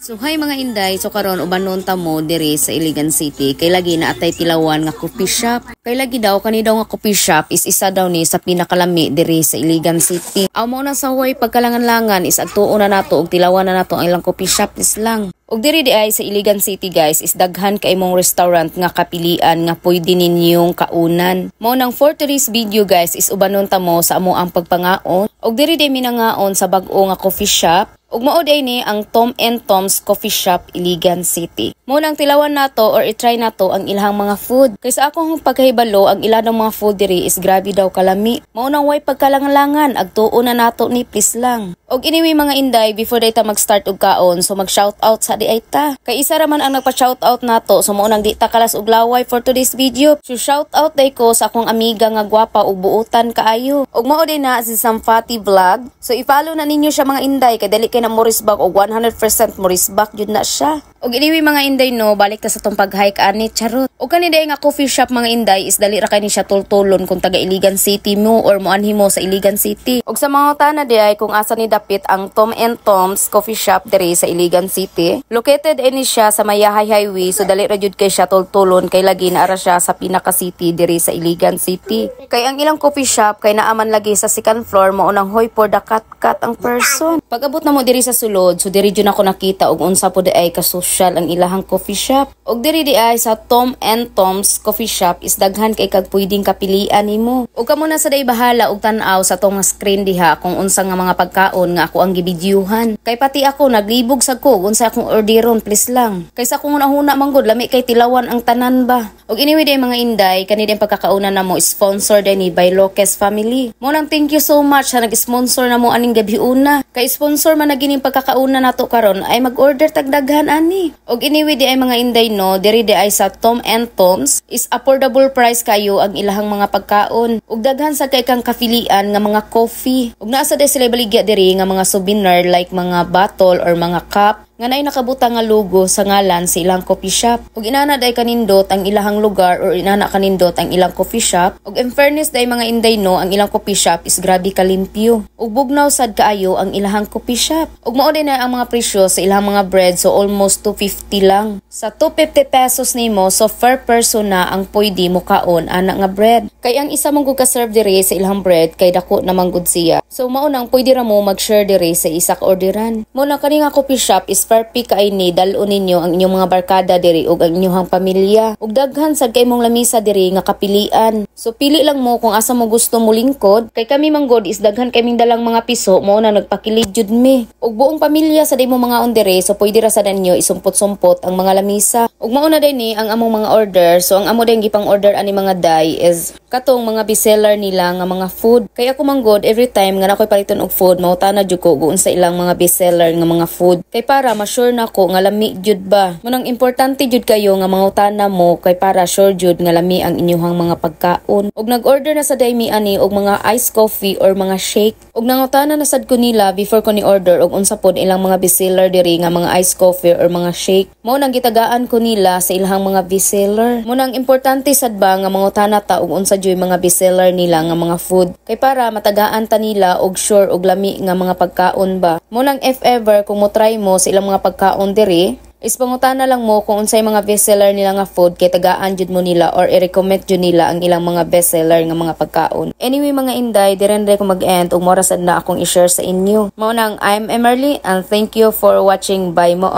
So hi mga inday, so karon ubanon ta mo diri sa Iligan City kay lagi na atay tilawan nga coffee shop. Kay lagi daw kani daw nga coffee shop is isa daw ni sa pinakalami diri sa Iligan City. Aw mo na sa way pagkalangan-langan is agtuon na nato og tilawan na nato ang ilang coffee shop is lang. Og diri di ay sa Iligan City guys is daghan kay imong restaurant nga kapilian nga pwede ninyong kaunan. Mao nang for today's video guys is ubanon ta mo sa amo ang pagpangaon. Og diri di minangaon sa bag-o nga coffee shop. Ug mao day ni ang Tom and Tom's Coffee Shop Iligan City. Mo nang tilawan nato or i-try nato ang ilang mga food. Kay sa akong pagkahibalo ang ilang mga food diri is grabe daw kalami. Mao nang way pagkalangan-langan agtuon na nato ni please lang. Og anyway mga inday, before day ta mag-start og kaon, so mag-shoutout sa di ay ta. Kay isa ra man ang nagpa-shoutout nato, so mao nang di ta kalas og laway for today's video. So shoutout day ko sa akong amiga nga gwapa ug buutan kaayo. Og mao day na si Samfati Vlog. So i-follow na ninyo siya mga inday kay dali kay na morisbak og 100% morisbak jud na siya. Og anyway mga inday no, balik ta sa tong pag-hike ani charot. Og kani day nga coffee shop mga inday is dali ra kay ni siya tultulon kung taga Iligan City mo or moanhi mo sa Iligan City. Og sa mga tana di ay kung asa ni dapit ang Tom and Tom's Coffee Shop diri sa Iligan City. Located ini siya sa Mayahay Highway, so dali ra jud kay siya tultulon kay lagi na ara siya sa pinaka city diri sa Iligan City. Kay ang ilang coffee shop kay naaman lagi sa second floor mao nang hoy for the kat ang person. Pag-abot na mo diri sa sulod, so diri jud ako nakita og unsa po di ay ka-social ang ilahang coffee shop. Og diri di ay sa Tom and Tom's Coffee Shop is daghan kay kag pwedeng kapilian nimo. Og kamo na sa day bahala og tan-aw sa tong screen diha kung unsa nga mga pagkaon nga ako ang gibidyuhan. Kay pati ako naglibog sa ko unsa akong orderon please lang. Kaysa kung una-una manggod lami kay tilawan ang tanan ba. Og anyway day mga inday, kani din pagkakauna na mo sponsor din ni by Locas Family. Mo nang thank you so much sa nag-sponsor na mo aning gabi una. Kay sponsor man na gining pagkakauna nato karon ay mag-order tag daghan ani. Og anyway day ay mga inday no, diri di ay sa Tom and Tom's is affordable price kayo ang ilahang mga pagkaon. Og daghan sa kay kang kafilian nga mga coffee. Og naa sa day sila baligya diri nga mga souvenir like mga bottle or mga cup nga nay nakabutang nga logo sa ngalan sa ilang coffee shop. Ug inana day kanindot ang ilahang lugar or inana kanindot ang ilang coffee shop. Ug in fairness day mga inday no, ang ilang coffee shop is grabe kalimpyo. Ug bugnaw sad kaayo ang ilahang coffee shop. Ug mao din na ang mga presyo sa ilang mga bread, so almost 250 lang. Sa 250 pesos nimo, so per person na ang pwede mo kaon ana nga bread. Kay ang isa mong ka-serve diri sa ilang bread kay dako na manggod siya. So mao nang pwede ra mo mag-share diri sa isa ka orderan. Mo na kani nga coffee shop is per pick ay ni dalon ninyo ang inyong mga barkada diri ug ang inyong pamilya. Ug daghan sad kay mong lamisa diri nga kapilian. So pili lang mo kung asa mo gusto mo lingkod. Kay kami manggod is daghan kay ming dalang mga piso mo na nagpakilid jud mi. Ug buong pamilya sa day mo mga ondere, so pwede ra sa danyo isumpot-sumpot ang mga lamisa. Ug mao na din ni ang among mga order. So ang amo din gipang order ani mga day is katong mga bestseller nila nga mga food. Kaya ako manggod every time nga nakoy paliton og food, mauta na jud ko guun sa ilang mga bestseller nga mga food. Kay para ma-sure nako nga lami jud ba. Munang importante jud kayo nga mangutana mo kay para sure jud nga lami ang inyong mga pagkaon. Og nag-order na sa day mi ani og mga iced coffee or mga shake. Og nangutana na sad ko nila before ko ni order og unsa pod ilang mga bestseller diri nga mga iced coffee or mga shake. Mao nang gitagaan ko nila sa ilang mga bestseller. Munang importante sad ba nga mangutana ta og unsa jud mga bestseller nila nga mga food. Kay para matagaan ta nila og sure og lami nga mga pagkaon ba. Munang if ever kung mo try mo sa ilang mga pagkaon diri, is pangutana lang mo kung unsay mga bestseller nila nga food kay tagaan jud mo nila or i-recommend jud nila ang ilang mga bestseller nga mga pagkaon. Anyway mga inday, diren ko mag-end ug mora sad na akong i-share sa inyo. Mao nang I'm Emerly and thank you for watching. Bye mo.